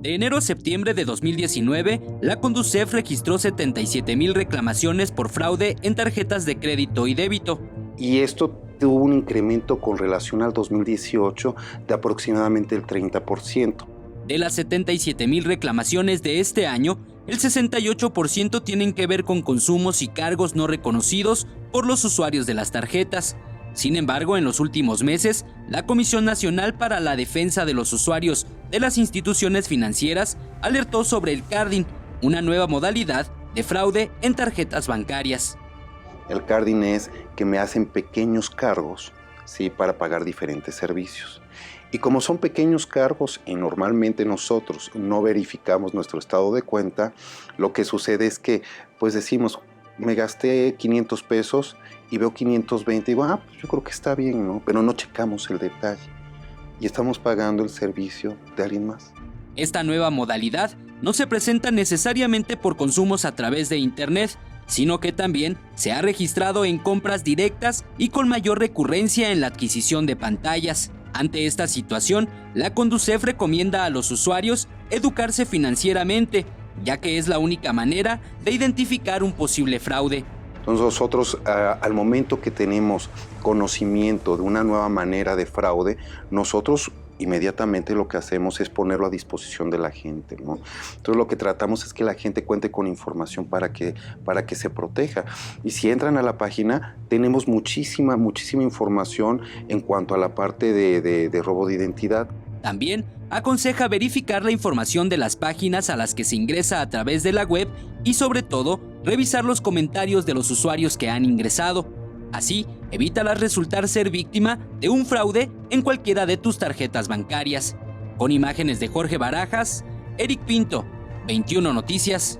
De enero a septiembre de 2019, la Conducef registró 77,000 reclamaciones por fraude en tarjetas de crédito y débito. Y esto tuvo un incremento con relación al 2018 de aproximadamente el 30%. De las 77,000 reclamaciones de este año, el 68% tienen que ver con consumos y cargos no reconocidos por los usuarios de las tarjetas. Sin embargo, en los últimos meses, la Comisión Nacional para la Defensa de los Usuarios de las Instituciones Financieras alertó sobre el carding, una nueva modalidad de fraude en tarjetas bancarias. El carding es que me hacen pequeños cargos, ¿sí?, para pagar diferentes servicios. Y como son pequeños cargos y normalmente nosotros no verificamos nuestro estado de cuenta, lo que sucede es que pues decimos, me gasté 500 pesos y veo 520 y digo, pues yo creo que está bien, ¿no? Pero no checamos el detalle y estamos pagando el servicio de alguien más. Esta nueva modalidad no se presenta necesariamente por consumos a través de Internet, sino que también se ha registrado en compras directas y con mayor recurrencia en la adquisición de pantallas. Ante esta situación, la Conducef recomienda a los usuarios educarse financieramente, ya que es la única manera de identificar un posible fraude. Entonces nosotros, al momento que tenemos conocimiento de una nueva manera de fraude, nosotros inmediatamente lo que hacemos es ponerlo a disposición de la gente, ¿no? Entonces lo que tratamos es que la gente cuente con información para que se proteja. Y si entran a la página, tenemos muchísima información en cuanto a la parte de robo de identidad. También aconseja verificar la información de las páginas a las que se ingresa a través de la web y sobre todo, revisar los comentarios de los usuarios que han ingresado. Así, evítalas resultar ser víctima de un fraude en cualquiera de tus tarjetas bancarias. Con imágenes de Jorge Barajas, Eric Pinto, 21 Noticias.